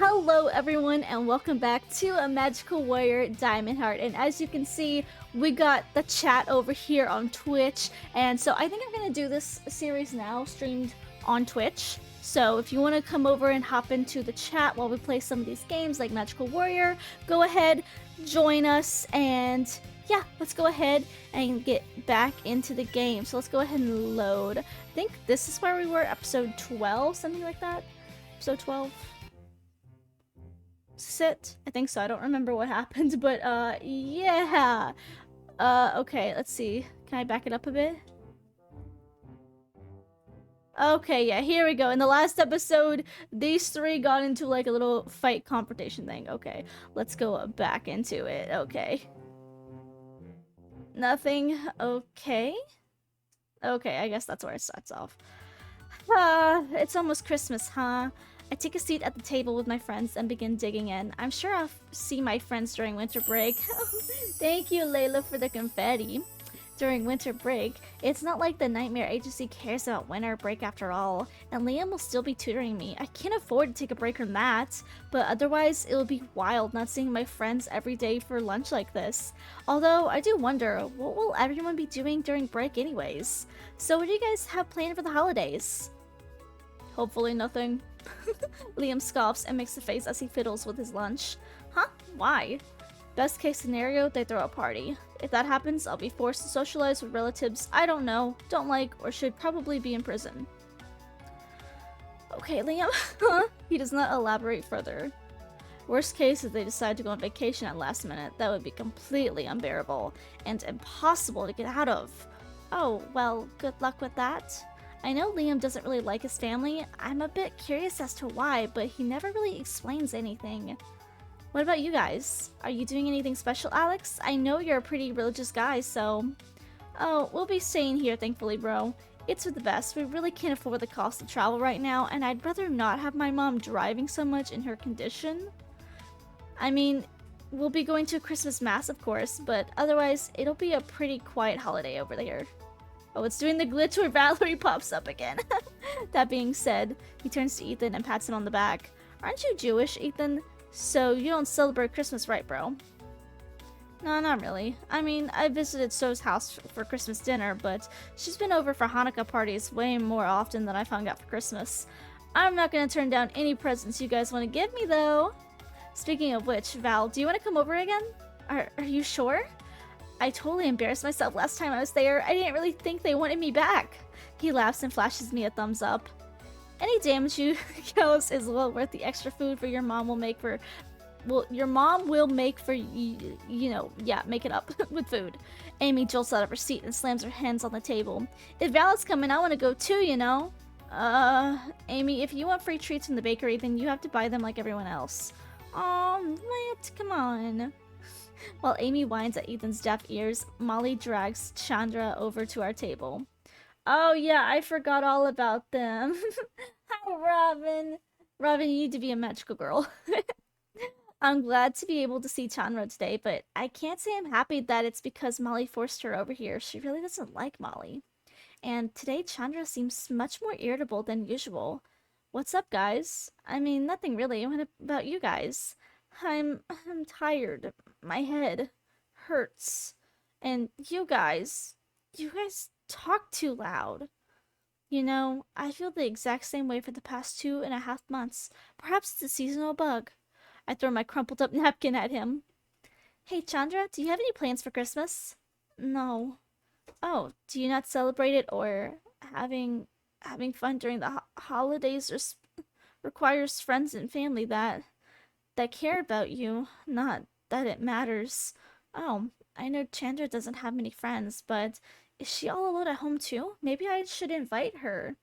Hello everyone and welcome back to a Magical Warrior Diamond Heart. And as you can see, we got the chat over here on Twitch. And so I think I'm going to do this series now, streamed on Twitch. So if you want to come over and hop into the chat while we play some of these games like Magical Warrior, go ahead, join us, and yeah, let's go ahead and get back into the game. So let's go ahead and load. I think this is where we were, episode 12, something like that. Episode 12. Sit? I think so. I don't remember what happened, but yeah. Okay, let's see. Can I back it up a bit? Okay, yeah, here we go. In the last episode, these three got into like a little fight confrontation thing. Okay, let's go back into it. Okay. Nothing. Okay. Okay, I guess that's where it starts off. It's almost Christmas, huh? I take a seat at the table with my friends and begin digging in. I'm sure I'll see my friends during winter break. Thank you, Layla, for the confetti. During winter break, it's not like the Nightmare Agency cares about winter break after all, and Liam will still be tutoring me. I can't afford to take a break from that, but otherwise it'll be wild not seeing my friends every day for lunch like this. Although, I do wonder, what will everyone be doing during break anyways? So what do you guys have planned for the holidays? Hopefully nothing. Liam scoffs and makes a face as he fiddles with his lunch. Huh? Why? Best case scenario, they throw a party. If that happens, I'll be forced to socialize with relatives I don't know, don't like, or should probably be in prison. Okay, Liam. He does not elaborate further. Worst case is they decide to go on vacation at last minute. That would be completely unbearable and impossible to get out of. Oh, well, good luck with that. I know Liam doesn't really like his family. I'm a bit curious as to why, but he never really explains anything. What about you guys? Are you doing anything special, Alex? I know you're a pretty religious guy, so... Oh, we'll be staying here, thankfully, bro. It's for the best. We really can't afford the cost of travel right now, and I'd rather not have my mom driving so much in her condition. I mean, we'll be going to a Christmas mass, of course, but otherwise, it'll be a pretty quiet holiday over there. Oh, it's doing the glitch where Valerie pops up again. That being said, he turns to Ethan and pats him on the back. Aren't you Jewish, Ethan? So you don't celebrate Christmas, right, bro? No, not really. I mean, I visited So's house for Christmas dinner, but she's been over for Hanukkah parties way more often than I've hung out for Christmas. I'm not gonna turn down any presents you guys want to give me, though. Speaking of which, Val, do you want to come over again? Are you sure? I totally embarrassed myself last time I was there. I didn't really think they wanted me back. He laughs and flashes me a thumbs up. Any damage you cause is well worth the extra food for your mom will make for... Well, your mom will make for, you know, yeah, make it up with food. Amy jolts out of her seat and slams her hands on the table. If Val is coming, I want to go too, you know? Amy, if you want free treats from the bakery, then you have to buy them like everyone else. What? Come on. While Amy whines at Ethan's deaf ears, Molly drags Chandra over to our table. Oh yeah, I forgot all about them. Hi, Robin. Robin, you need to be a magical girl. I'm glad to be able to see Chandra today, but I can't say I'm happy that it's because Molly forced her over here. She really doesn't like Molly. And today Chandra seems much more irritable than usual. What's up, guys? I mean, nothing really. What about you guys? I'm tired. My head hurts. And you guys talk too loud. You know, I feel the exact same way for the past 2.5 months. Perhaps it's a seasonal bug. I throw my crumpled up napkin at him. Hey, Chandra, do you have any plans for Christmas? No. Oh, do you not celebrate it, or having fun during the holidays requires friends and family that care about you, not that it matters. Oh, I know Chandra doesn't have many friends, but is she all alone at home too? Maybe I should invite her.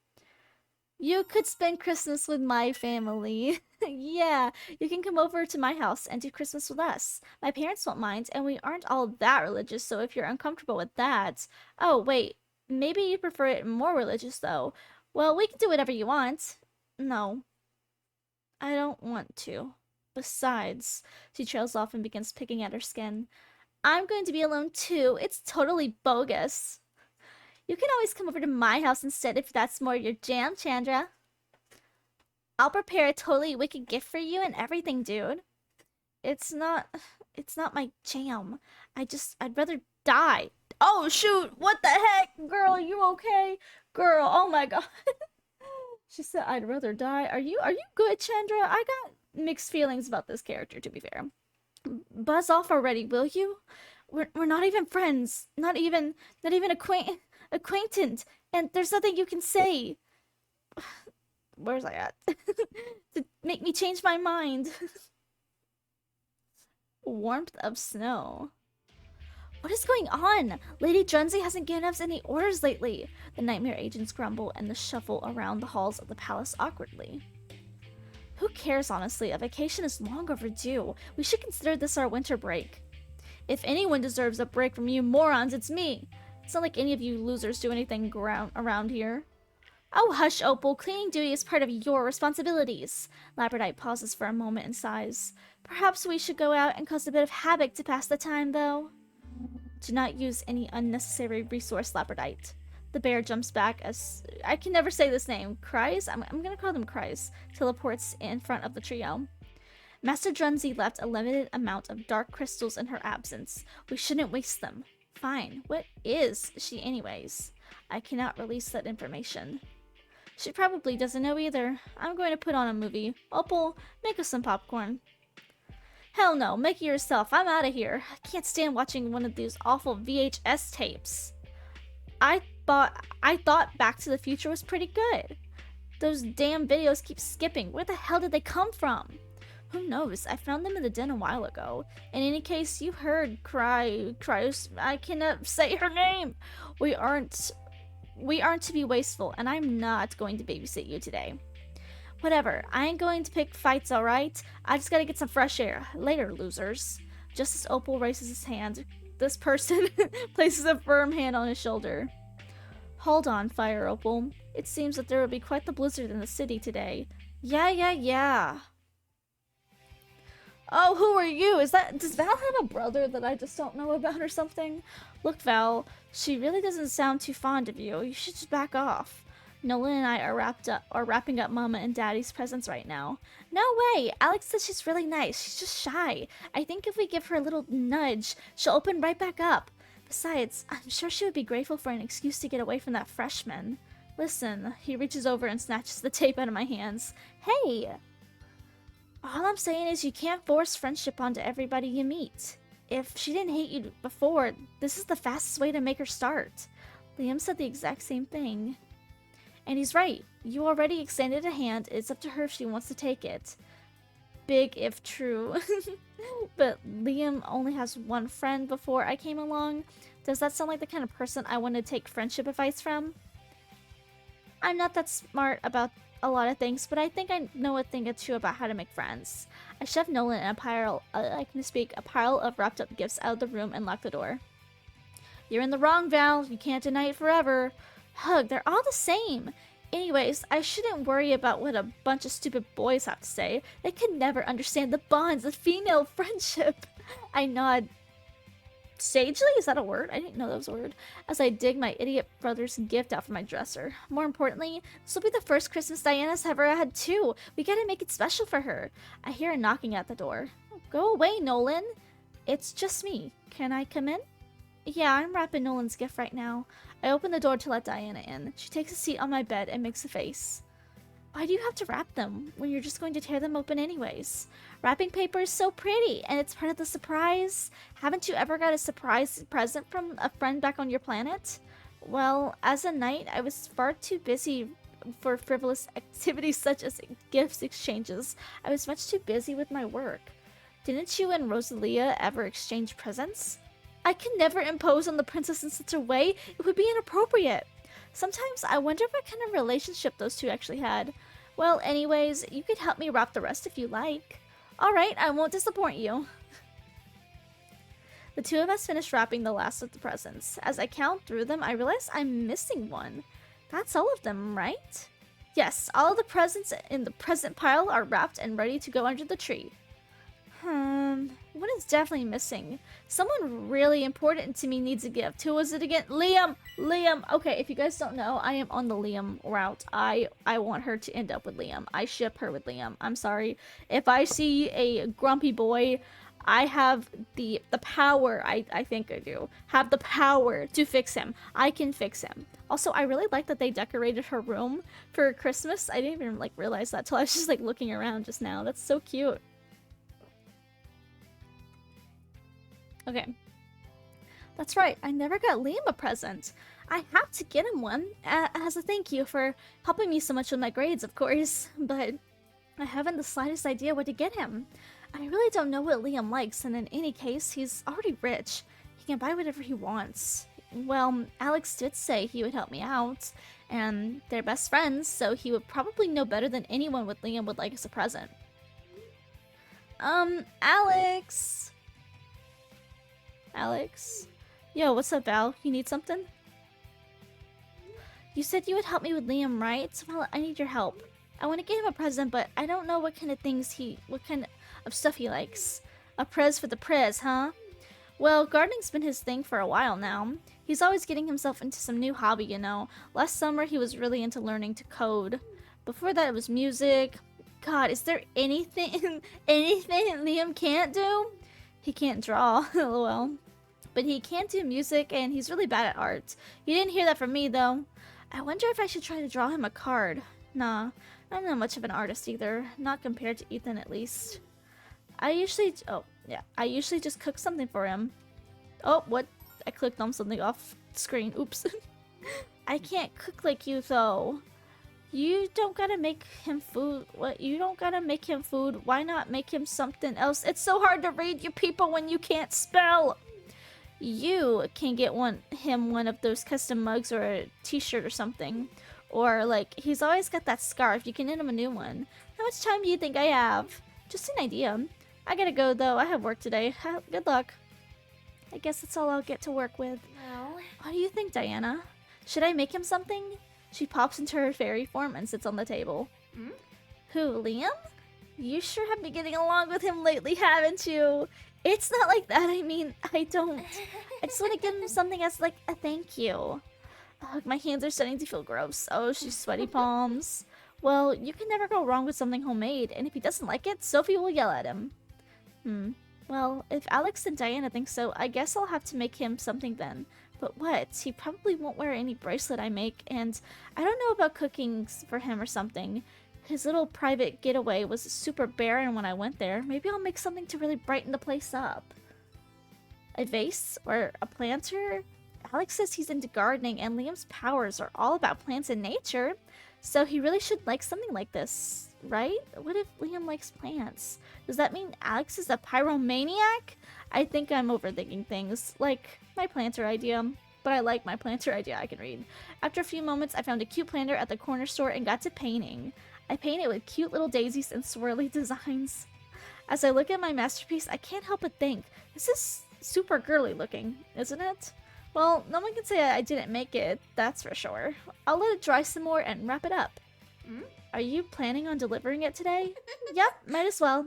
You could spend Christmas with my family. Yeah, you can come over to my house and do Christmas with us. My parents won't mind, and we aren't all that religious, so if you're uncomfortable with that... Oh, wait, maybe you prefer it more religious, though. Well, we can do whatever you want. No, I don't want to. Besides, she trails off and begins picking at her skin. I'm going to be alone too. It's totally bogus. You can always come over to my house instead if that's more your jam, Chandra. I'll prepare a totally wicked gift for you and everything, dude. It's not it's not my jam. I'd rather die. Oh shoot, what the heck? Girl, you okay? Girl, oh my god. She said I'd rather die. Are you good, Chandra? I got mixed feelings about this character, to be fair. Buzz off already, will you? We're not even friends. Not even acquaintant. And there's nothing you can say. Where's I at? To make me change my mind. Warmth of snow. What is going on? Lady Drunzy hasn't given us any orders lately. The nightmare agents grumble and the shuffle around the halls of the palace awkwardly. Who cares, honestly? A vacation is long overdue. We should consider this our winter break. If anyone deserves a break from you morons, it's me. It's not like any of you losers do anything around here. Oh, hush, Opal. Cleaning duty is part of your responsibilities. Labradite pauses for a moment and sighs. Perhaps we should go out and cause a bit of havoc to pass the time, though. Do not use any unnecessary resource, Labradite. The bear jumps back as... I can never say this name. Cries? I'm gonna call them Cries. Teleports in front of the trio. Master Drunzy left a limited amount of dark crystals in her absence. We shouldn't waste them. Fine. What is she anyways? I cannot release that information. She probably doesn't know either. I'm going to put on a movie. Opal, make us some popcorn. Hell no, make it yourself. I'm out of here. I can't stand watching one of these awful VHS tapes. I thought Back to the Future was pretty good. Those damn videos keep skipping. Where the hell did they come from? Who knows? I found them in the den a while ago. In any case, you heard Cryos. I cannot say her name. We aren't to be wasteful, and I'm not going to babysit you today. Whatever, I ain't going to pick fights, alright? I just gotta get some fresh air. Later, losers. Just as Opal raises his hand, this person places a firm hand on his shoulder. Hold on, Fire Opal. It seems that there will be quite the blizzard in the city today. Yeah. Oh, who are you? Does Val have a brother that I just don't know about or something? Look, Val, she really doesn't sound too fond of you. You should just back off. Nolan and I are wrapping up Mama and Daddy's presents right now. No way! Alex says she's really nice. She's just shy. I think if we give her a little nudge, she'll open right back up. Besides, I'm sure she would be grateful for an excuse to get away from that freshman. Listen, he reaches over and snatches the tape out of my hands. Hey! All I'm saying is you can't force friendship onto everybody you meet. If she didn't hate you before, this is the fastest way to make her start. Liam said the exact same thing. And he's right. You already extended a hand. It's up to her if she wants to take it. Big if true. But Liam only has one friend before I came along. Does that sound like the kind of person I want to take friendship advice from? I'm not that smart about a lot of things, but I think I know a thing or two about how to make friends. I shoved Nolan in a pile of wrapped up gifts out of the room and locked the door. You're in the wrong, Val. You can't deny it forever. Hug, they're all the same. Anyways, I shouldn't worry about what a bunch of stupid boys have to say. They can never understand the bonds of female friendship. I nod sagely? Is that a word? I didn't know that was a word. As I dig my idiot brother's gift out from my dresser. More importantly, this will be the first Christmas Diana's ever had too. We gotta make it special for her. I hear a knocking at the door. Go away, Nolan. It's just me. Can I come in? Yeah, I'm wrapping Nolan's gift right now. I open the door to let Diana in. She takes a seat on my bed and makes a face. Why do you have to wrap them when you're just going to tear them open anyways? Wrapping paper is so pretty, and it's part of the surprise. Haven't you ever got a surprise present from a friend back on your planet? Well, as a knight, I was far too busy for frivolous activities such as gifts exchanges. I was much too busy with my work. Didn't you and Rosalia ever exchange presents? I can never impose on the princess in such a way. It would be inappropriate. Sometimes I wonder what kind of relationship those two actually had. Well, anyways, you could help me wrap the rest if you like. Alright, I won't disappoint you. The two of us finish wrapping the last of the presents. As I count through them, I realize I'm missing one. That's all of them, right? Yes, all of the presents in the present pile are wrapped and ready to go under the tree. One is definitely missing. Someone really important to me needs a gift. Who was it again? Liam! Liam! Okay, if you guys don't know, I am on the Liam route. I want her to end up with Liam. I ship her with Liam. I'm sorry. If I see a grumpy boy, I have the power, I think I do, have the power to fix him. I can fix him. Also, I really like that they decorated her room for Christmas. I didn't even, like, realize that till I was just, like, looking around just now. That's so cute. Okay. That's right, I never got Liam a present. I have to get him one, as a thank you for helping me so much with my grades, of course. But I haven't the slightest idea what to get him. I really don't know what Liam likes, and in any case, he's already rich. He can buy whatever he wants. Well, Alex did say he would help me out, and they're best friends, so he would probably know better than anyone what Liam would like as a present. Alex! Alex? Yo, what's up, Val? You need something? You said you would help me with Liam, right? Well, I need your help. I want to get him a present, but I don't know what kind of stuff he likes. A prez for the prez, huh? Well, gardening's been his thing for a while now. He's always getting himself into some new hobby, you know. Last summer, he was really into learning to code. Before that, it was music. God, is there anything, anything Liam can't do? He can't draw, lol. But he can do music, and he's really bad at art. You didn't hear that from me, though. I wonder if I should try to draw him a card. Nah, I'm not much of an artist either. Not compared to Ethan, at least. I usually just cook something for him. Oh, what? I clicked on something off screen. Oops. I can't cook like you, though. You don't gotta make him food. What? You don't gotta make him food. Why not make him something else? It's so hard to read, you people, when you can't spell. You can get him one of those custom mugs or a t-shirt or something. Or, like, he's always got that scarf. You can get him a new one. How much time do you think I have? Just an idea. I gotta go, though. I have work today. Good luck. I guess that's all I'll get to work with. Well, What do you think, Diana? Should I make him something? She pops into her fairy form and sits on the table. Hmm? Who, Liam? You sure have been getting along with him lately, haven't you? It's not like that. I mean, I don't. I just want to give him something as, like, a thank you. Ugh, my hands are starting to feel gross. Oh, she's sweaty palms. Well, you can never go wrong with something homemade, and if he doesn't like it, Sophie will yell at him. Well, if Alex and Diana think so, I guess I'll have to make him something then. But what? He probably won't wear any bracelet I make, and I don't know about cooking for him or something. His little private getaway was super barren when I went there. Maybe I'll make something to really brighten the place up. A vase? Or a planter? Alex says he's into gardening, and Liam's powers are all about plants and nature. So he really should like something like this, right? What if Liam likes plants? Does that mean Alex is a pyromaniac? I think I'm overthinking things, like my planter idea. But I like my planter idea, I can read. After a few moments, I found a cute planter at the corner store and got to painting. I painted with cute little daisies and swirly designs. As I look at my masterpiece, I can't help but think, this is super girly looking, isn't it? Well, no one can say I didn't make it, that's for sure. I'll let it dry some more and wrap it up. Hmm? Are you planning on delivering it today? Yep, might as well.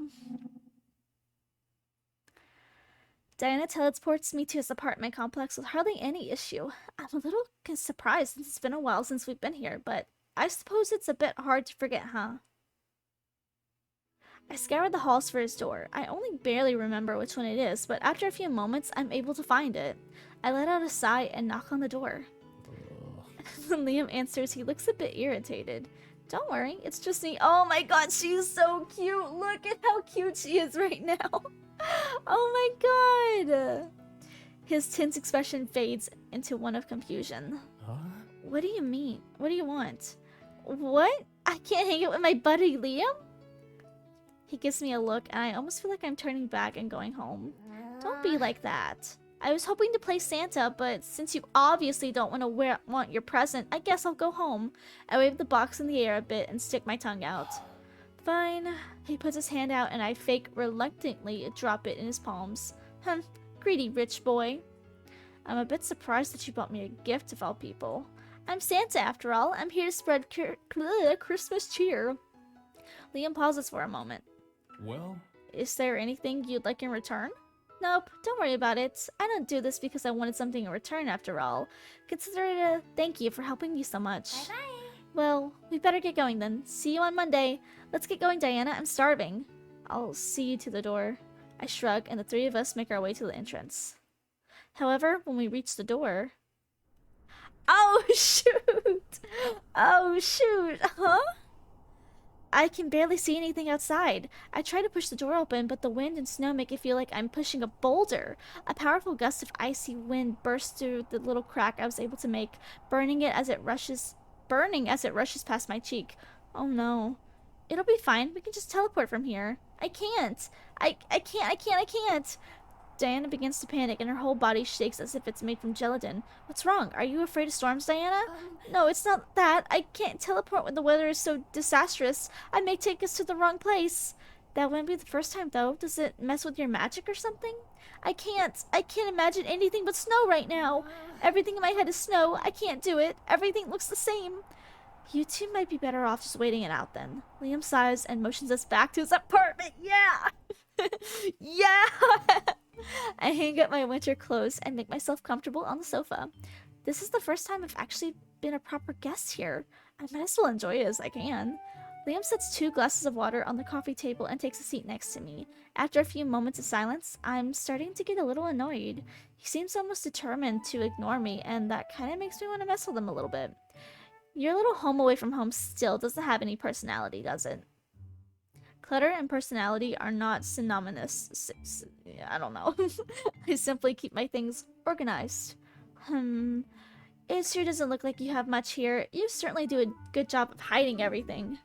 Diana teleports me to his apartment complex with hardly any issue. I'm a little surprised since it's been a while since we've been here, but I suppose it's a bit hard to forget, huh? I scoured the halls for his door. I only barely remember which one it is, but after a few moments, I'm able to find it. I let out a sigh and knock on the door. When Liam answers, he looks a bit irritated. Don't worry, it's just me. Oh my god, she's so cute! Look at how cute she is right now! Oh my god! His tense expression fades into one of confusion. Huh? What do you mean? What do you want? What? I can't hang out with my buddy Liam? He gives me a look, and I almost feel like I'm turning back and going home. Don't be like that. I was hoping to play Santa, but since you obviously don't want your present, I guess I'll go home. I wave the box in the air a bit and stick my tongue out. Fine. He puts his hand out, and I fake reluctantly drop it in his palms. Greedy rich boy. I'm a bit surprised that you bought me a gift of all people. I'm Santa, after all. I'm here to spread Christmas cheer. Liam pauses for a moment. Well, Is there anything you'd like in return? Nope, don't worry about it. I don't do this because I wanted something in return after all. Consider it a thank you for helping me so much. Bye-bye. Well, we better get going then. See you on Monday. Let's get going, Diana. I'm starving. I'll see you to the door. I shrug, and the three of us make our way to the entrance. However, when we reach the door... Oh, shoot! Oh, shoot! Huh? I can barely see anything outside. I try to push the door open, but the wind and snow make it feel like I'm pushing a boulder. A powerful gust of icy wind bursts through the little crack I was able to make, burning as it rushes past my cheek. Oh no. It'll be fine. We can just teleport from here. I can't. I can't. Diana begins to panic and her whole body shakes as if it's made from gelatin. What's wrong? Are you afraid of storms, Diana? No, it's not that. I can't teleport when the weather is so disastrous. I may take us to the wrong place. That wouldn't be the first time, though. Does it mess with your magic or something? I can't imagine anything but snow right now. Everything in my head is snow. I can't do it. Everything looks the same. You two might be better off just waiting it out then. Liam sighs and motions us back to his apartment. Yeah! Yeah! I hang up my winter clothes and make myself comfortable on the sofa. This is the first time I've actually been a proper guest here. I might as well enjoy it as I can. Liam sets 2 glasses of water on the coffee table and takes a seat next to me. After a few moments of silence, I'm starting to get a little annoyed. He seems almost determined to ignore me, and that kind of makes me want to mess with him a little bit. Your little home away from home still doesn't have any personality, does it? Clutter and personality are not synonymous. I don't know. I simply keep my things organized. It sure doesn't look like you have much here. You certainly do a good job of hiding everything.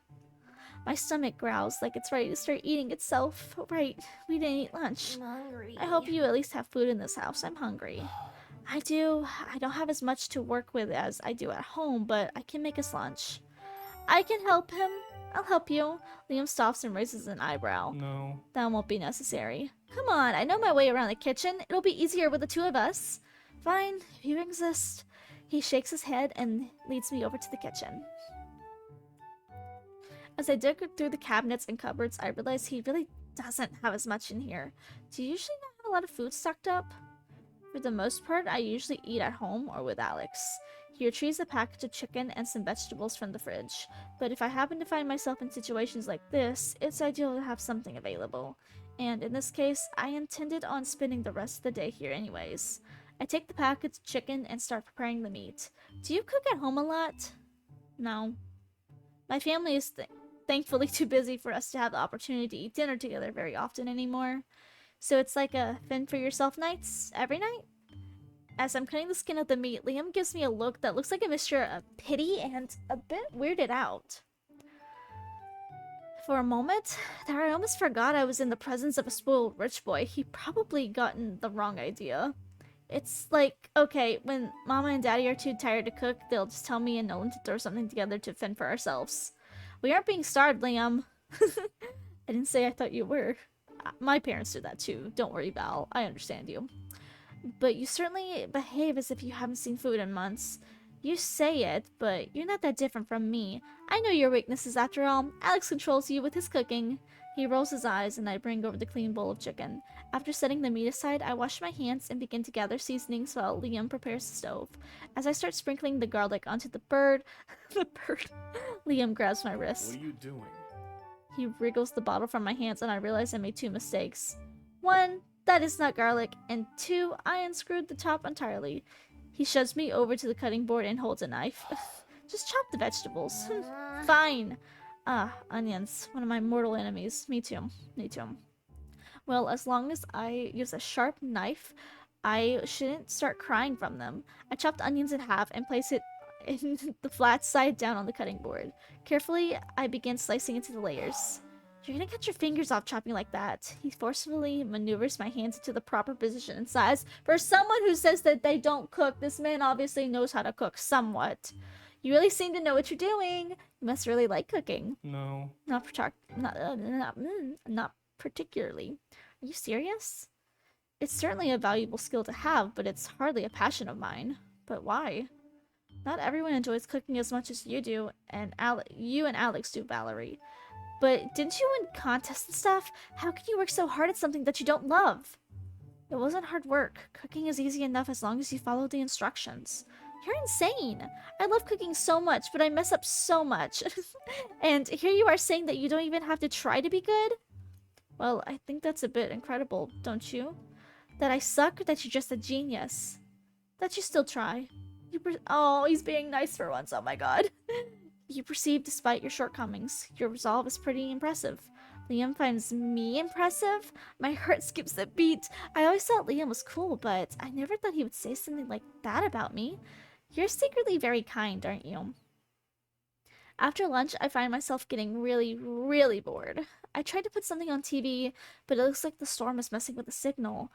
My stomach growls like it's ready to start eating itself. Right, we didn't eat lunch. I'm hungry. I hope you at least have food in this house. I'm hungry. I do. I don't have as much to work with as I do at home, but I can make us lunch. I can help him. I'll help you. Liam stops and raises an eyebrow. No. That won't be necessary. Come on, I know my way around the kitchen. It'll be easier with the 2 of us. Fine, if you insist. He shakes his head and leads me over to the kitchen. As I dig through the cabinets and cupboards, I realize he really doesn't have as much in here. Do you usually not have a lot of food stocked up? For the most part, I usually eat at home or with Alex. He retrieves a package of chicken and some vegetables from the fridge. But if I happen to find myself in situations like this, it's ideal to have something available. And in this case, I intended on spending the rest of the day here anyways. I take the package of chicken and start preparing the meat. Do you cook at home a lot? No. My family is thankfully too busy for us to have the opportunity to eat dinner together very often anymore. So it's like a fend for yourself nights every night? As I'm cutting the skin of the meat, Liam gives me a look that looks like a mixture of pity and a bit weirded out. For a moment, there I almost forgot I was in the presence of a spoiled rich boy. He probably gotten the wrong idea. It's like, okay, when Mama and Daddy are too tired to cook, they'll just tell me and Nolan to throw something together to fend for ourselves. We aren't being starved, Liam. I didn't say I thought you were. My parents do that too. Don't worry, Val. I understand you. But you certainly behave as if you haven't seen food in months. You say it, but you're not that different from me. I know your weaknesses after all. Alex controls you with his cooking. He rolls his eyes and I bring over the clean bowl of chicken. After setting the meat aside, I wash my hands and begin to gather seasonings while Liam prepares the stove. As I start sprinkling the garlic onto the bird, Liam grabs my wrist. What are you doing? He wriggles the bottle from my hands and I realize I made 2 mistakes. 1, that is not garlic, and 2, I unscrewed the top entirely. He shoves me over to the cutting board and holds a knife. Just chop the vegetables. Fine. Ah, onions. One of my mortal enemies. Me too. Me too. Well, as long as I use a sharp knife, I shouldn't start crying from them. I chop the onions in half and place it in the flat side down on the cutting board. Carefully, I begin slicing into the layers. You're gonna cut your fingers off chopping like that. He forcefully maneuvers my hands into the proper position and size. For someone who says that they don't cook, this man obviously knows how to cook somewhat. You really seem to know what you're doing. You must really like cooking. No. Not particularly. Are you serious? It's certainly a valuable skill to have, but it's hardly a passion of mine. But why? Not everyone enjoys cooking as much as you do, and you and Alex do, Valerie. But didn't you win contests and stuff? How can you work so hard at something that you don't love? It wasn't hard work. Cooking is easy enough as long as you follow the instructions. You're insane. I love cooking so much, but I mess up so much. And here you are saying that you don't even have to try to be good? Well, I think that's a bit incredible, don't you? That I suck or that you're just a genius? That you still try. Oh, he's being nice for once, oh my god. You perceive despite your shortcomings. Your resolve is pretty impressive. Liam finds me impressive? My heart skips a beat. I always thought Liam was cool, but I never thought he would say something like that about me. You're secretly very kind, aren't you? After lunch, I find myself getting really, really bored. I tried to put something on TV, but it looks like the storm is messing with the signal.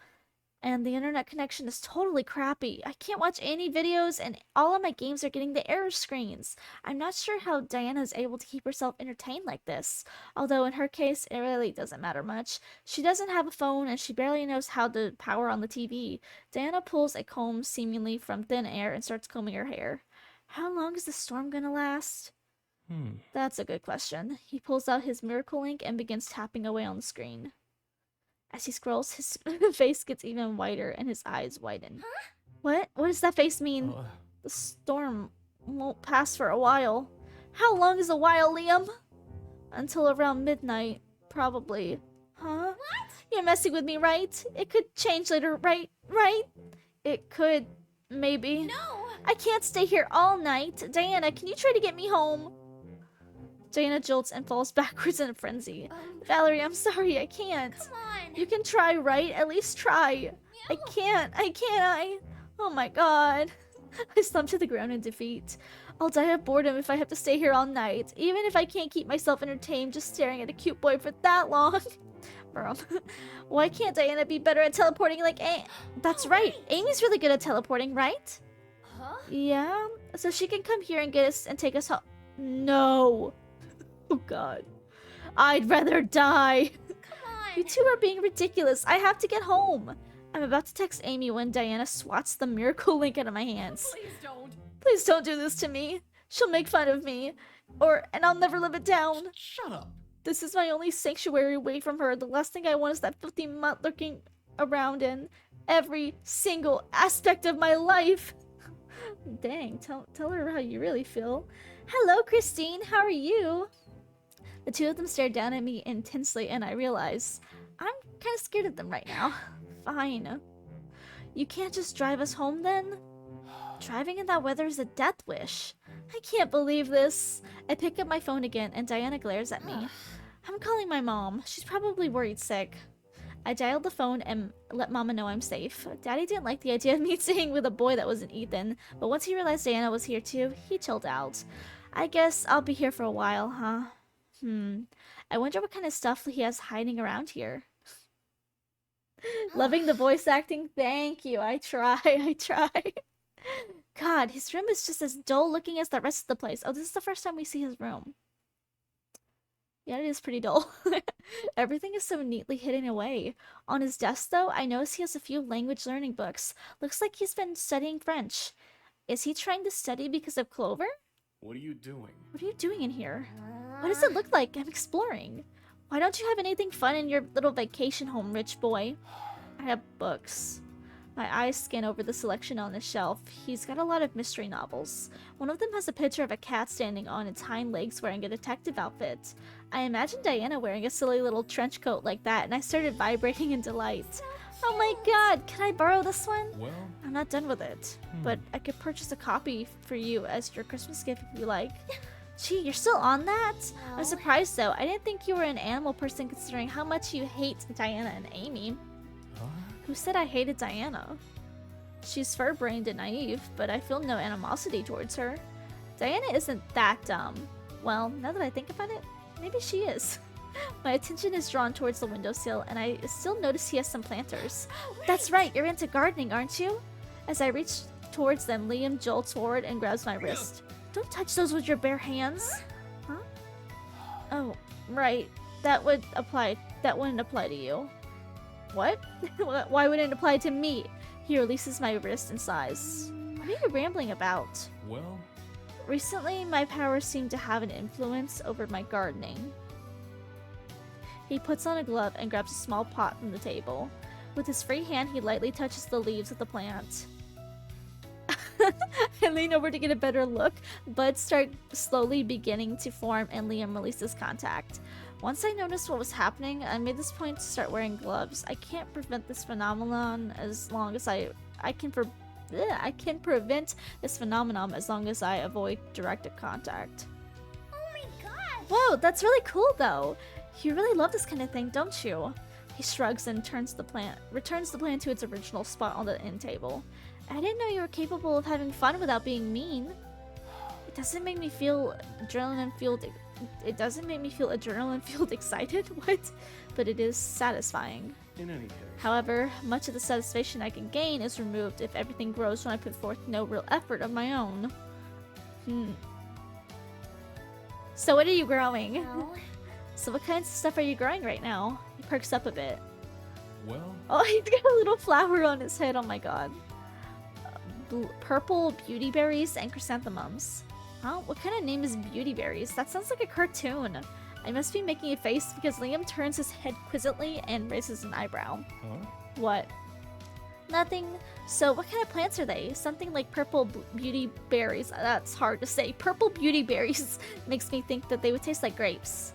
And the internet connection is totally crappy. I can't watch any videos, and all of my games are getting the error screens. I'm not sure how Diana is able to keep herself entertained like this. Although in her case, it really doesn't matter much. She doesn't have a phone, and she barely knows how to power on the TV. Diana pulls a comb seemingly from thin air and starts combing her hair. How long is the storm gonna last? That's a good question. He pulls out his miracle ink and begins tapping away on the screen. As he scrolls, his face gets even whiter and his eyes widen. Huh? What? What does that face mean? The storm won't pass for a while. How long is a while, Liam? Until around midnight, probably. Huh? What? You're messing with me, right? It could change later, right? Right? It could, maybe. No! I can't stay here all night. Diana, can you try to get me home? Diana jolts and falls backwards in a frenzy. Valerie, I'm sorry, I can't. Come on. You can try, right? At least try. No. I can't. Oh my god. I slump to the ground in defeat. I'll die of boredom if I have to stay here all night. Even if I can't keep myself entertained just staring at a cute boy for that long. Why can't Diana be better at teleporting like That's right. Amy's really good at teleporting, right? Huh? Yeah. So she can come here and get us and take us home. No. Oh god. I'd rather die. Come on. You two are being ridiculous. I have to get home. I'm about to text Amy when Diana swats the miracle link out of my hands. Please don't. Please don't do this to me. She'll make fun of me. And I'll never live it down. Shut up. This is my only sanctuary away from her. The last thing I want is that filthy mutt lurking around in every single aspect of my life. Dang, tell her how you really feel. Hello, Christine. How are you? The two of them stare down at me intensely, and I realize I'm kind of scared of them right now. Fine. You can't just drive us home, then? Driving in that weather is a death wish. I can't believe this. I pick up my phone again, and Diana glares at me. I'm calling my mom. She's probably worried sick. I dialed the phone and let Mama know I'm safe. Daddy didn't like the idea of me staying with a boy that wasn't Ethan, but once he realized Diana was here too, he chilled out. I guess I'll be here for a while, huh? I wonder what kind of stuff he has hiding around here. Loving the voice acting, thank you. I try. God, his room is just as dull looking as the rest of the place. Oh, this is the first time we see his room. Yeah, it is pretty dull. Everything is so neatly hidden away. On his desk, though, I notice he has a few language learning books. Looks like he's been studying French. Is he trying to study because of Clover? What are you doing? What are you doing in here? What does it look like? I'm exploring. Why don't you have anything fun in your little vacation home, rich boy? I have books. My eyes scan over the selection on the shelf. He's got a lot of mystery novels. One of them has a picture of a cat standing on its hind legs wearing a detective outfit. I imagined Diana wearing a silly little trench coat like that, and I started vibrating in delight. Oh my god, can I borrow this one? Well, I'm not done with it, but I could purchase a copy for you as your Christmas gift if you like. Gee, you're still on that? I'm surprised though. I didn't think you were an animal person considering how much you hate Diana and Amy. Who said I hated Diana? She's fur-brained and naive, but I feel no animosity towards her. Diana isn't that dumb. Well, now that I think about it, maybe she is. My attention is drawn towards the windowsill, and I still notice he has some planters. That's right, you're into gardening, aren't you? As I reach towards them, Liam jolts forward and grabs my wrist. Don't touch those with your bare hands. Huh? Oh, right. That wouldn't apply to you. What? Why would it apply to me? He releases my wrist and sighs. What are you rambling about? Well, recently my powers seem to have an influence over my gardening. He puts on a glove and grabs a small pot from the table. With his free hand, he lightly touches the leaves of the plant. I lean over to get a better look. Buds start slowly beginning to form, and Liam releases contact. Once I noticed what was happening, I made this point to start wearing gloves. I can't prevent this phenomenon as long as I can I can prevent this phenomenon as long as I avoid direct contact. Oh my gosh! Whoa, that's really cool though. You really love this kind of thing, don't you? He shrugs and returns the plant to its original spot on the end table. I didn't know you were capable of having fun without being mean. It doesn't make me feel adrenaline fueled. It doesn't make me feel adrenaline fueled excited. What? But it is satisfying. In any case. However, much of the satisfaction I can gain is removed if everything grows when I put forth no real effort of my own. So what are you growing? Well, So what kinds of stuff are you growing right now? He perks up a bit. Well, Oh, he's got a little flower on his head. Oh my god. Purple beauty berries and chrysanthemums. Huh? What kind of name is beauty berries? That sounds like a cartoon. I must be making a face because Liam turns his head quizzically and raises an eyebrow. huh? What? Nothing. So what kind of plants are they? Something like purple beauty berries. That's hard to say. Purple beauty berries makes me think that they would taste like grapes.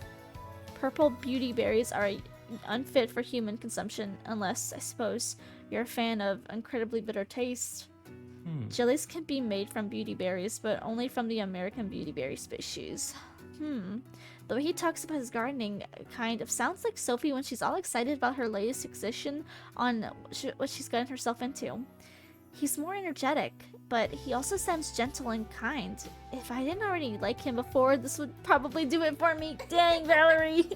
Purple beauty berries are unfit for human consumption unless, I suppose, you're a fan of incredibly bitter taste. Jellies can be made from beauty berries, but only from the American beautyberry species. The way he talks about his gardening kind of sounds like Sophie when she's all excited about her latest fixation on what she's gotten herself into. He's more energetic, but he also sounds gentle and kind. If I didn't already like him before, this would probably do it for me. Dang, Valerie!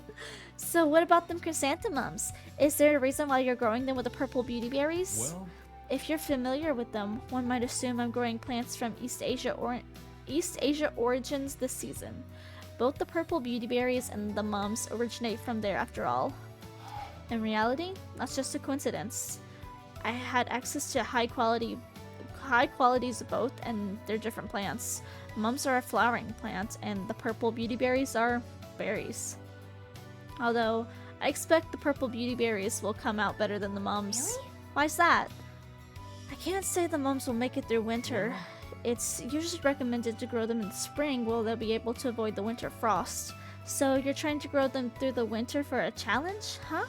So what about them chrysanthemums? Is there a reason why you're growing them with the purple beauty berries? Well, If you're familiar with them, one might assume I'm growing plants from East Asia origins this season. Both the purple beauty berries and the mums originate from there after all. In reality, that's just a coincidence. I had access to high qualities of both, and they're different plants. Mums are a flowering plant, and the purple beauty berries are berries. Although, I expect the purple beauty berries will come out better than the mums. Really? Why's that? I can't say the mums will make it through winter. It's usually recommended to grow them in the spring while they'll be able to avoid the winter frost. So you're trying to grow them through the winter for a challenge, huh?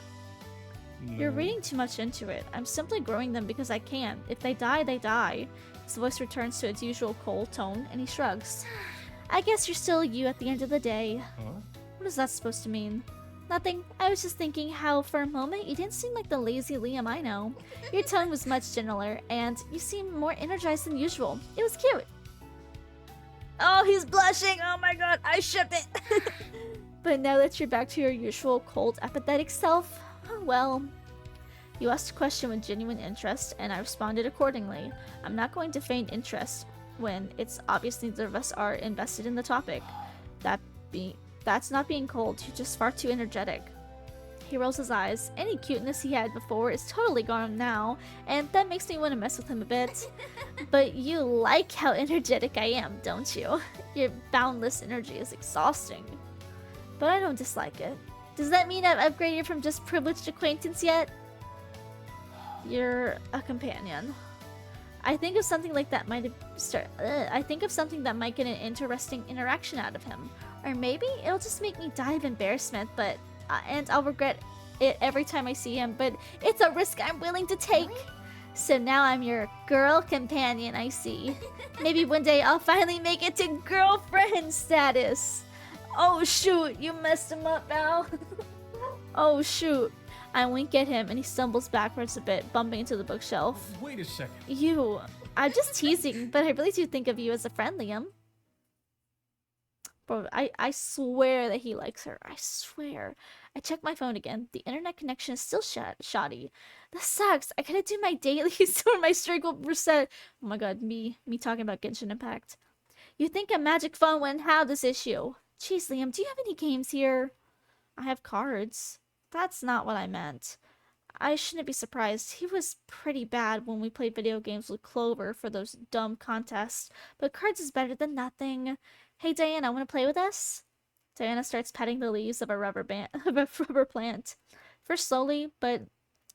You're reading too much into it. I'm simply growing them because I can. If they die, they die. His voice returns to its usual cold tone, and he shrugs. I guess you're still you at the end of the day. Huh? What is that supposed to mean? Nothing. I was just thinking how, for a moment, you didn't seem like the lazy Liam I know. Your tone was much gentler, and you seemed more energized than usual. It was cute. Oh, he's blushing! Oh my god, I shipped it! But now that you're back to your usual cold, apathetic self, well... You asked a question with genuine interest, and I responded accordingly. I'm not going to feign interest when it's obvious neither of us are invested in the topic. That's not being cold, you're just far too energetic. He rolls his eyes. Any cuteness he had before is totally gone now, and that makes me want to mess with him a bit. But you like how energetic I am, don't you? Your boundless energy is exhausting. But I don't dislike it. Does that mean I've upgraded from just privileged acquaintance yet? You're a companion. I think of something like that might I think of something that might get an interesting interaction out of him. Or maybe it'll just make me die of embarrassment, but and I'll regret it every time I see him, but it's a risk I'm willing to take. Really? So now I'm your girl companion, I see. Maybe one day I'll finally make it to girlfriend status. Oh shoot, you messed him up, Al. Oh shoot. I wink at him and he stumbles backwards a bit, bumping into the bookshelf. Wait a second. I'm just teasing, but I really do think of you as a friend, Liam. Bro, I swear that he likes her. I swear. I check my phone again. The internet connection is still shoddy. That sucks. I gotta do my dailies or my streak will reset. Oh my god, me talking about Genshin Impact. You think a magic phone wouldn't have this issue? Jeez, Liam, do you have any games here? I have cards. That's not what I meant. I shouldn't be surprised. He was pretty bad when we played video games with Clover for those dumb contests, but cards is better than nothing. Hey Diana, want to play with us? Diana starts petting the leaves of a rubber band of a rubber plant. First slowly, but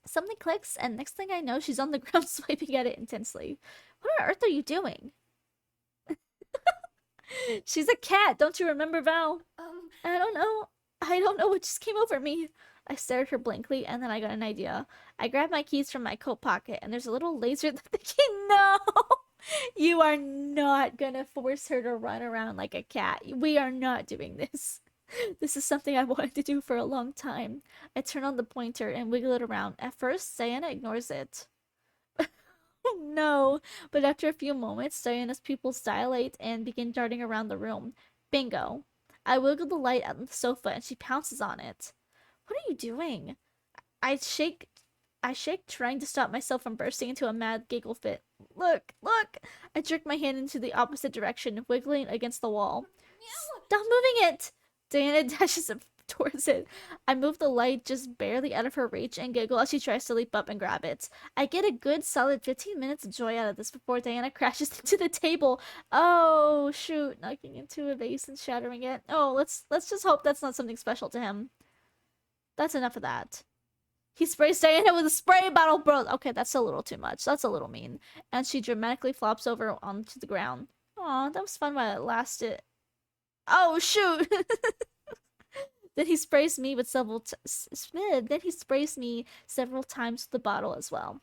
something clicks, and next thing I know, she's on the ground swiping at it intensely. What on earth are you doing? She's a cat, don't you remember, Val? Um, I don't know. I don't know what just came over me. I stared at her blankly, and then I got an idea. I grabbed my keys from my coat pocket, and there's a little laser thinking, no! You are not gonna force her to run around like a cat. We are not doing this. This is something I wanted to do for a long time. I turn on the pointer and wiggle it around. At first, Diana ignores it. No, but after a few moments, Diana's pupils dilate and begin darting around the room. Bingo. I wiggle the light on the sofa and she pounces on it. What are you doing? I shake I shake, trying to stop myself from bursting into a mad giggle fit. Look, look! I jerk my hand into the opposite direction, wiggling against the wall. Stop moving it! Diana dashes towards it. I move the light just barely out of her reach and giggle as she tries to leap up and grab it. I get a good solid 15 minutes of joy out of this before Diana crashes into the table. Oh shoot, knocking into a vase and shattering it. Oh, let's just hope that's not something special to him. That's enough of that. He sprays Diana with a spray bottle, bro. Okay, that's a little too much. That's a little mean. And she dramatically flops over onto the ground. Aw, that was fun while it lasted. Oh shoot! Then he sprays me with then he sprays me several times with the bottle as well.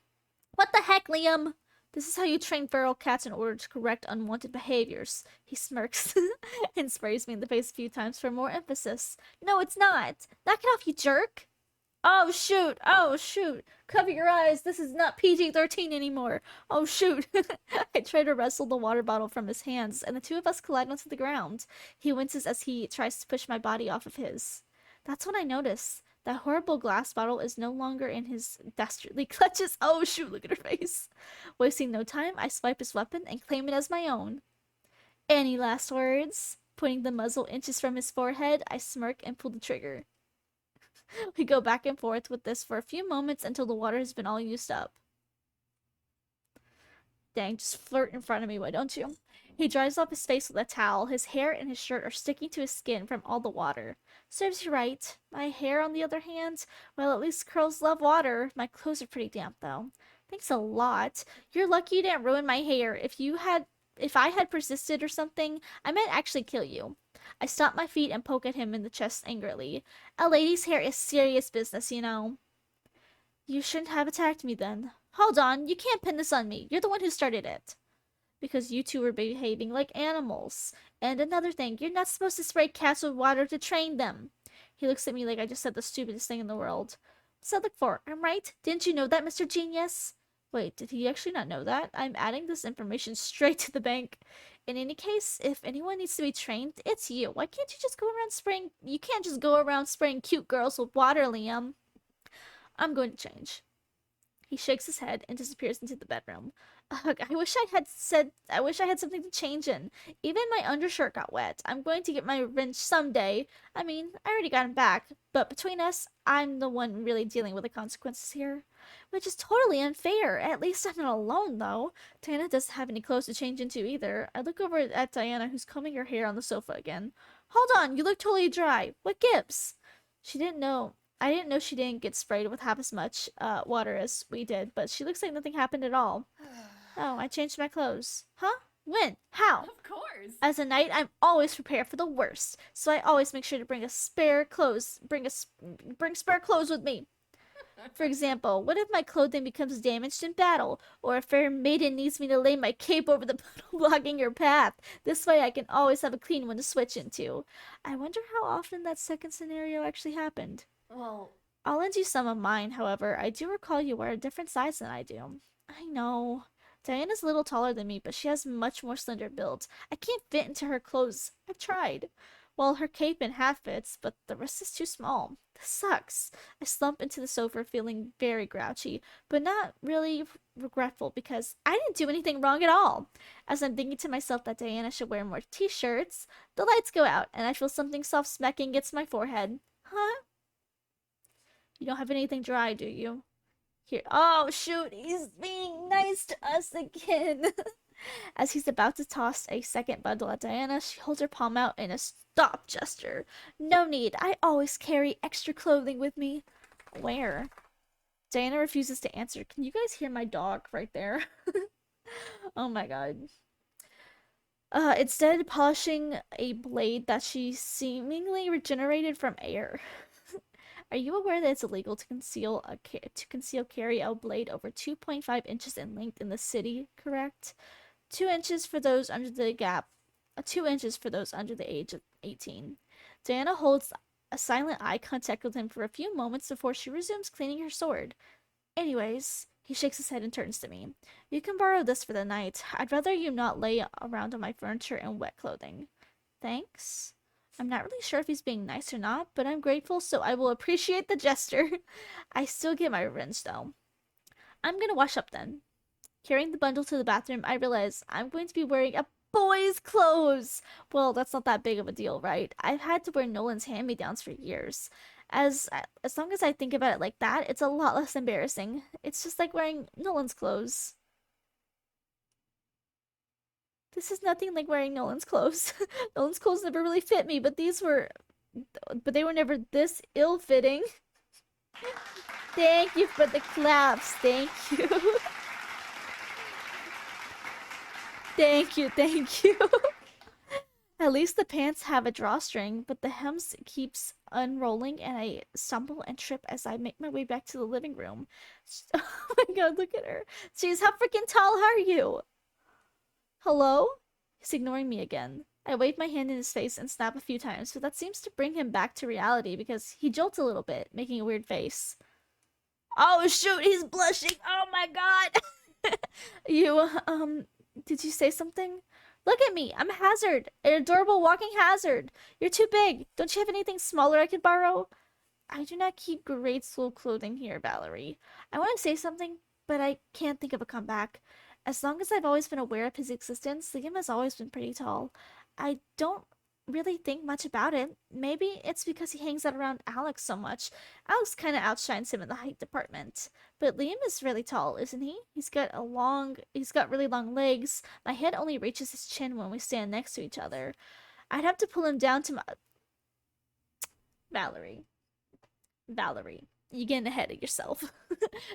What the heck, Liam? This is how you train feral cats in order to correct unwanted behaviors. He smirks and sprays me in the face a few times for more emphasis. No, it's not. Knock it off, you jerk. Oh shoot! Oh shoot! Cover your eyes. This is not PG-13 anymore. Oh shoot! I try to wrestle the water bottle from his hands, and the two of us collide onto the ground. He winces as he tries to push my body off of his. That's when I notice that horrible glass bottle is no longer in his dastardly clutches. Oh shoot! Look at her face. Wasting no time, I swipe his weapon and claim it as my own. Any last words? Pointing the muzzle inches from his forehead, I smirk and pull the trigger. We go back and forth with this for a few moments until the water has been all used up. Dang, just flirt in front of me, why don't you? He dries off his face with a towel. His hair and his shirt are sticking to his skin from all the water. Serves you right. My hair, on the other hand, well, at least curls love water. My clothes are pretty damp, though. Thanks a lot. You're lucky you didn't ruin my hair. If I had persisted or something, I might actually kill you. I stomp my feet and poke at him in the chest angrily. A lady's hair is serious business, you know. You shouldn't have attacked me then. Hold on, you can't pin this on me. You're the one who started it. Because you two were behaving like animals. And another thing, you're not supposed to spray cats with water to train them. He looks at me like I just said the stupidest thing in the world. What's that look for? I'm right? Didn't you know that, Mr. Genius? Wait, did he actually not know that? I'm adding this information straight to the bank. In any case, if anyone needs to be trained, it's you. Why can't you just go around spraying... You can't just go around spraying cute girls with water, Liam. I'm going to change. He shakes his head and disappears into the bedroom. Ugh, I wish I had something to change in. Even my undershirt got wet. I'm going to get my revenge someday. I mean, I already got him back, but between us, I'm the one really dealing with the consequences here. Which is totally unfair. At least I'm not alone, though. Diana doesn't have any clothes to change into either. I look over at Diana, who's combing her hair on the sofa again. Hold on, you look totally dry. What gives? She didn't know. I didn't know she didn't get sprayed with half as much water as we did, but she looks like nothing happened at all. Oh, I changed my clothes. Huh? When? How? Of course. As a knight, I'm always prepared for the worst, so I always make sure to bring spare clothes with me. For example, what if my clothing becomes damaged in battle, or a fair maiden needs me to lay my cape over the puddle blocking her path? This way I can always have a clean one to switch into. I wonder how often that second scenario actually happened. Well, I'll lend you some of mine, however. I do recall you wear a different size than I do. I know. Diana's a little taller than me, but she has much more slender build. I can't fit into her clothes. I've tried. Well, her cape and hat fits, but the rest is too small. This sucks. I slump into the sofa feeling very grouchy, but not really regretful because I didn't do anything wrong at all. As I'm thinking to myself that Diana should wear more t-shirts, the lights go out and I feel something soft smacking against my forehead. Huh? You don't have anything dry, do you? Here. Oh, shoot. He's being nice to us again. As he's about to toss a second bundle at Diana, she holds her palm out in a stop gesture. No need. I always carry extra clothing with me. Where? Diana refuses to answer. Can you guys hear my dog right there? Oh my god. Instead polishing a blade that she seemingly regenerated from air. Are you aware that it's illegal to conceal carry a blade over 2.5 inches in length in the city? Correct. 2 inches for those under the gap. 2 inches for those under the age of 18. Diana holds a silent eye contact with him for a few moments before she resumes cleaning her sword. Anyways, he shakes his head and turns to me. You can borrow this for the night. I'd rather you not lay around on my furniture in wet clothing. Thanks. I'm not really sure if he's being nice or not, but I'm grateful, so I will appreciate the gesture. I still get my revenge, though. I'm gonna wash up then. Carrying the bundle to the bathroom, I realize I'm going to be wearing a boy's clothes. Well, that's not that big of a deal, right? I've had to wear Nolan's hand-me-downs for years. As long as I think about it like that, it's a lot less embarrassing. It's just like wearing Nolan's clothes. This is nothing like wearing Nolan's clothes. Nolan's clothes never really fit me, but they were never this ill-fitting. Thank you for the claps. Thank you. Thank you, thank you. At least the pants have a drawstring, but the hems keeps unrolling and I stumble and trip as I make my way back to the living room. Oh my god, look at her. Jeez, how freaking tall are you? Hello? He's ignoring me again. I wave my hand in his face and snap a few times, but that seems to bring him back to reality because he jolts a little bit, making a weird face. Oh shoot, he's blushing. Oh my god. You, did you say something? Look at me. I'm a hazard. An adorable walking hazard. You're too big. Don't you have anything smaller I could borrow? I do not keep grade school clothing here, Valerie. I want to say something, but I can't think of a comeback. As long as I've always been aware of his existence, Liam has always been pretty tall. I don't really think much about it. Maybe it's because he hangs out around Alex so much. Alex kind of outshines him in the height department. But Liam is really tall, isn't he? He's got really long legs. My head only reaches his chin when we stand next to each other. I'd have to pull him down to my... Valerie. Valerie, you're getting ahead of yourself.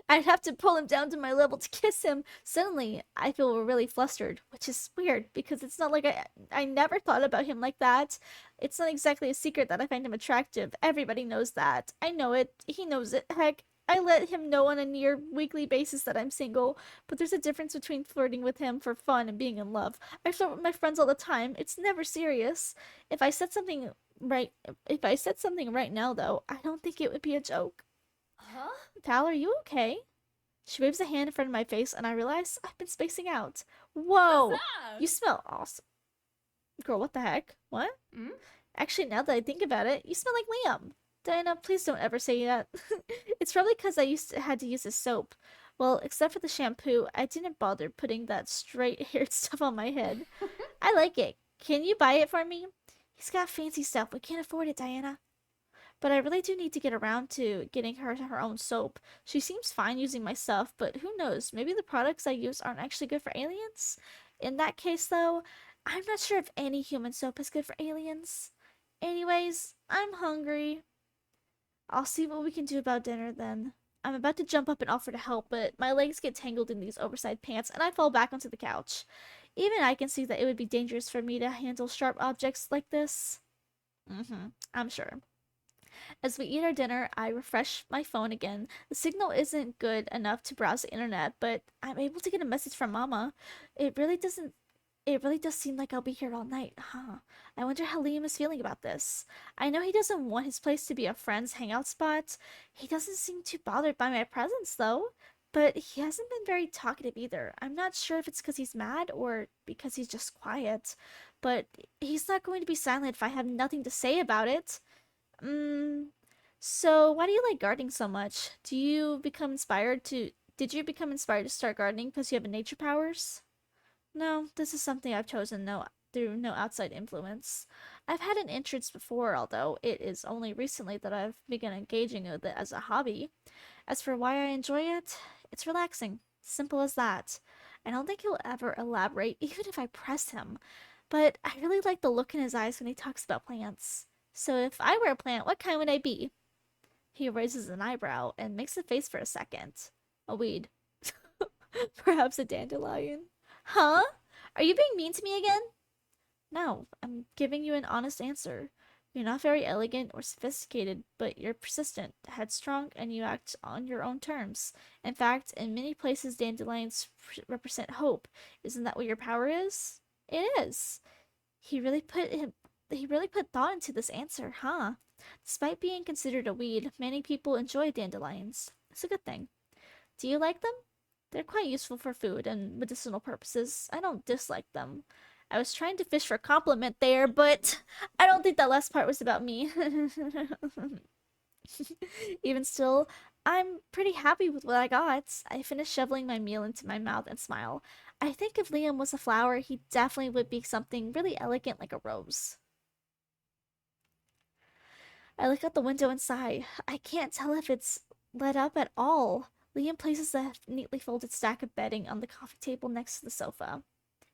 I'd have to pull him down to my level to kiss him. Suddenly, I feel really flustered, which is weird because it's not like I never thought about him like that. It's not exactly a secret that I find him attractive. Everybody knows that. I know it. He knows it. Heck, I let him know on a near weekly basis that I'm single, but there's a difference between flirting with him for fun and being in love. I flirt with my friends all the time. It's never serious. If I said something right if I said something right now though, I don't think it would be a joke. Huh? Val, are you okay? She waves a hand in front of my face and I realize I've been spacing out. What's Whoa! that? You smell awesome. Girl, what the heck? What? Hmm? Actually, now that I think about it, you smell like Liam. Diana, please don't ever say that. It's probably because had to use his soap. Well, except for the shampoo, I didn't bother putting that straight-haired stuff on my head. I like it. Can you buy it for me? He's got fancy stuff. We can't afford it, Diana. But I really do need to get around to getting her own soap. She seems fine using my stuff, but who knows? Maybe the products I use aren't actually good for aliens? In that case, though, I'm not sure if any human soap is good for aliens. Anyways, I'm hungry. I'll see what we can do about dinner then. I'm about to jump up and offer to help, but my legs get tangled in these oversized pants and I fall back onto the couch. Even I can see that it would be dangerous for me to handle sharp objects like this. I'm sure. As we eat our dinner, I refresh my phone again. The signal isn't good enough to browse the internet, but I'm able to get a message from Mama. It really doesn't it really does seem like I'll be here all night, huh? I wonder how Liam is feeling about this. I know he doesn't want his place to be a friend's hangout spot. He doesn't seem too bothered by my presence, though. But he hasn't been very talkative either. I'm not sure if it's because he's mad or because he's just quiet. But he's not going to be silent if I have nothing to say about it. Mm, so why do you like gardening so much? Did you become inspired to start gardening because you have nature powers? No, this is something I've chosen through no outside influence. I've had an interest before, although it is only recently that I've begun engaging with it as a hobby. As for why I enjoy it, it's relaxing. Simple as that. I don't think he'll ever elaborate, even if I press him. But I really like the look in his eyes when he talks about plants. So if I were a plant, what kind would I be? He raises an eyebrow and makes a face for a second. A weed. Perhaps a dandelion. Huh? Are you being mean to me again? No, I'm giving you an honest answer. You're not very elegant or sophisticated, but you're persistent, headstrong, and you act on your own terms. In fact, in many places, dandelions represent hope. Isn't that what your power is? It is. He really put him. He really put thought into this answer, huh? Despite being considered a weed, many people enjoy dandelions. It's a good thing. Do you like them? They're quite useful for food and medicinal purposes. I don't dislike them. I was trying to fish for a compliment there, but I don't think that last part was about me. Even still, I'm pretty happy with what I got. I finished shoveling my meal into my mouth and smile. I think if Liam was a flower, he definitely would be something really elegant like a rose. I look out the window and sigh. I can't tell if it's lit up at all. Liam places a neatly folded stack of bedding on the coffee table next to the sofa.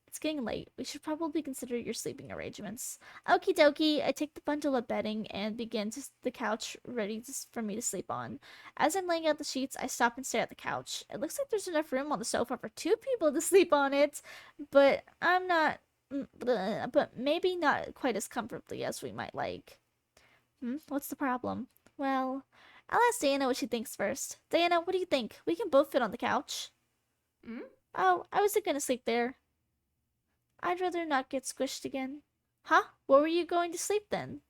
It's getting late. We should probably consider your sleeping arrangements. Okie dokie. I take the bundle of bedding and begin to the couch ready for me to sleep on. As I'm laying out the sheets, I stop and stare at the couch. It looks like there's enough room on the sofa for two people to sleep on it, but I'm not. But maybe not quite as comfortably as we might like. What's the problem? Well, I'll ask Diana what she thinks first. Diana, what do you think? We can both fit on the couch. Hmm? Oh, I wasn't gonna sleep there. I'd rather not get squished again. Huh? Where were you going to sleep then?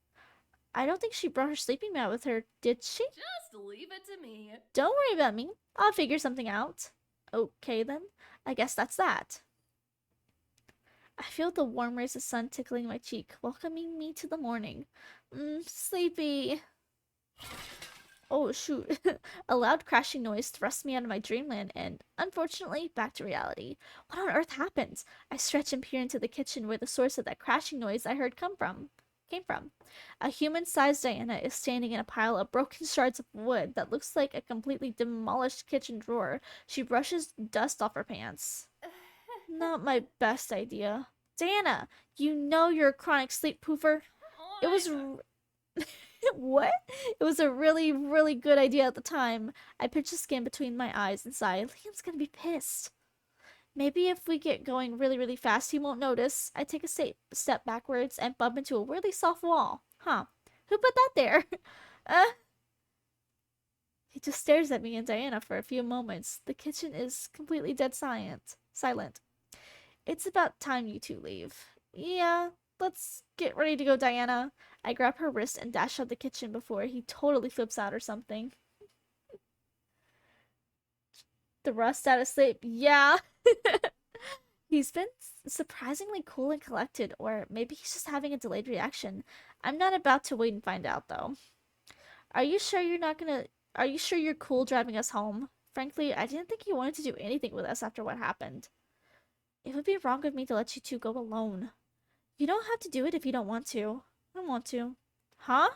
I don't think she brought her sleeping mat with her, did she? Just leave it to me. Don't worry about me. I'll figure something out. Okay then. I guess that's that. I feel the warm rays of sun tickling my cheek, welcoming me to the morning. Sleepy. Oh, shoot. A loud crashing noise thrust me out of my dreamland and, unfortunately, back to reality. What on earth happened? I stretch and peer into the kitchen where the source of that crashing noise I heard came from. A human-sized Diana is standing in a pile of broken shards of wood that looks like a completely demolished kitchen drawer. She brushes dust off her pants. Not my best idea. Diana, you know you're a chronic sleep poofer. It was what? It was a really, really good idea at the time. I pinch the skin between my eyes and sigh. Liam's gonna be pissed. Maybe if we get going really, really fast, he won't notice. I take a step backwards and bump into a really soft wall. Huh. Who put that there? uh. He just stares at me and Diana for a few moments. The kitchen is completely dead silent. It's about time you two leave. Yeah, let's get ready to go, Diana. I grab her wrist and dash out the kitchen before he totally flips out or something. The rust out of sleep. Yeah. He's been surprisingly cool and collected, or maybe he's just having a delayed reaction. I'm not about to wait and find out, though. Are you sure you're not gonna... Are you sure you're cool driving us home? Frankly, I didn't think you wanted to do anything with us after what happened. It would be wrong of me to let you two go alone. You don't have to do it if you don't want to. I want to. Huh?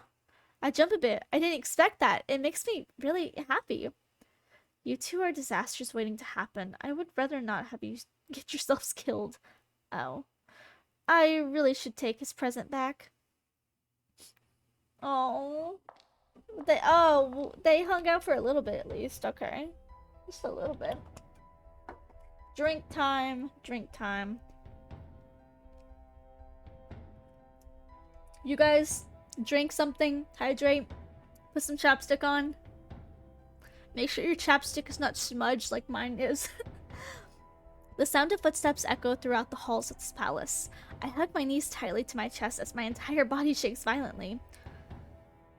I jump a bit. I didn't expect that. It makes me really happy. You two are disasters waiting to happen. I would rather not have you get yourselves killed. Oh. I really should take his present back. Oh. They hung out for a little bit at least. Okay. Just a little bit. Drink time. Drink time. You guys drink something, hydrate, put some chapstick on. Make sure your chapstick is not smudged like mine is. The sound of footsteps echo throughout the halls of this palace. I hug my knees tightly to my chest as my entire body shakes violently.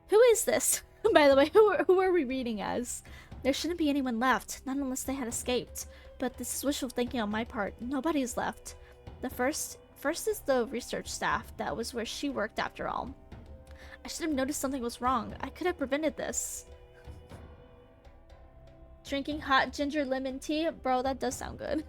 Who is this? By the way, who are we reading as? There shouldn't be anyone left, not unless they had escaped. But this is wishful thinking on my part. Nobody's left. The first is the research staff. That was where she worked after all. I should have noticed something was wrong. I could have prevented this. Drinking hot ginger lemon tea? Bro, that does sound good.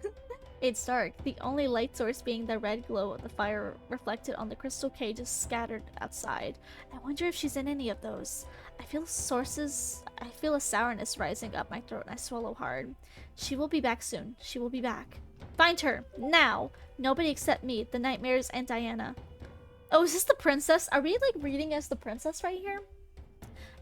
It's dark, the only light source being the red glow of the fire reflected on the crystal cages scattered outside. I wonder if she's in any of those. I feel a sourness rising up my throat and I swallow hard. She will be back soon. She will be back. Find her, now! Nobody except me, the nightmares, and Diana. Oh, is this the princess? Are we, like, reading as the princess right here?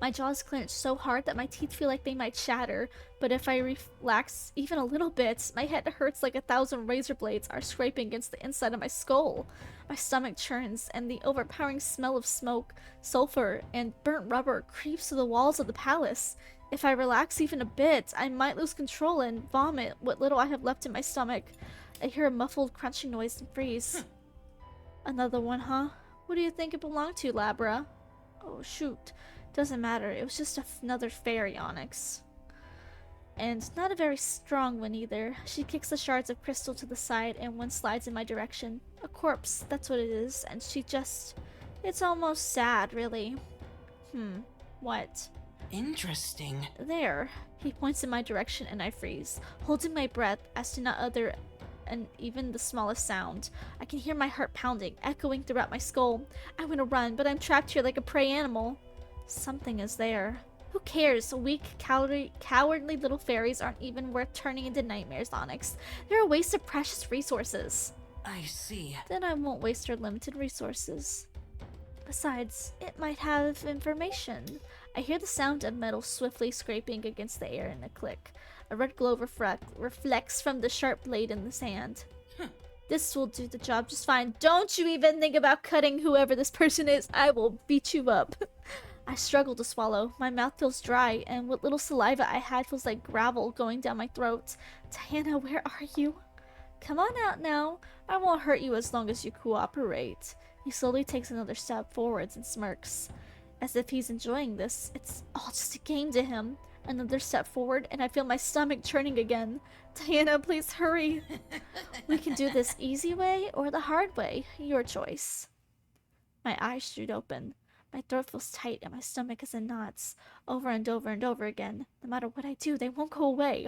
My jaws clench so hard that my teeth feel like they might shatter, but if I relax even a little bit, my head hurts like 1,000 razor blades are scraping against the inside of my skull. My stomach churns, and the overpowering smell of smoke, sulfur, and burnt rubber creeps to the walls of the palace. If I relax even a bit, I might lose control and vomit what little I have left in my stomach. I hear a muffled crunching noise and freeze. Another one, huh? What do you think it belonged to, Labra? Oh, shoot. Doesn't matter. It was just another fairy onyx. And not a very strong one either. She kicks the shards of crystal to the side and one slides in my direction. A corpse, that's what it is. And she just... It's almost sad, really. What? Interesting. There. He points in my direction and I freeze, holding my breath as to not utter even the smallest sound. I can hear my heart pounding, echoing throughout my skull. I want to run, but I'm trapped here like a prey animal. Something is there. Who cares? Weak, cowardly little fairies aren't even worth turning into nightmares, Onyx. They're a waste of precious resources. I see. Then I won't waste her limited resources. Besides, it might have information. I hear the sound of metal swiftly scraping against the air in a click. A red glow reflects from the sharp blade in the sand. This will do the job just fine. Don't you even think about cutting whoever this person is. I will beat you up. I struggle to swallow. My mouth feels dry, and what little saliva I had feels like gravel going down my throat. Diana, where are you? Come on out now. I won't hurt you as long as you cooperate. He slowly takes another step forwards and smirks. As if he's enjoying this. It's all just a game to him. Another step forward, and I feel my stomach churning again. Diana, please hurry. We can do this easy way or the hard way. Your choice. My eyes shoot open. My throat feels tight and my stomach is in knots, over and over and over again. No matter what I do, they won't go away.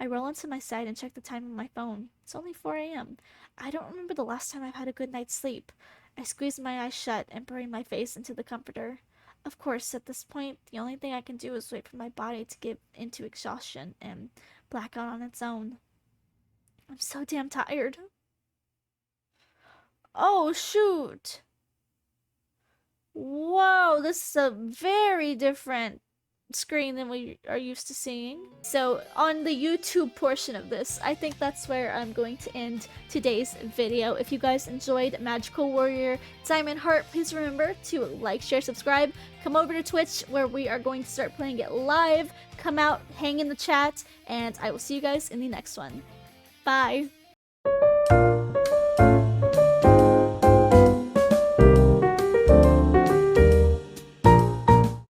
I roll onto my side and check the time on my phone. It's only 4 a.m. I don't remember the last time I've had a good night's sleep. I squeeze my eyes shut and bury my face into the comforter. Of course, at this point, the only thing I can do is wait for my body to give into exhaustion and black out on its own. I'm so damn tired. Oh, shoot! Whoa, this is a very different screen than we are used to seeing. So on the YouTube portion of this, I think that's where I'm going to end today's video. If you guys enjoyed Magical Warrior Diamond Heart, please remember to like, share, subscribe. Come over to Twitch where we are going to start playing it live. Come out, hang in the chat, and I will see you guys in the next one. Bye!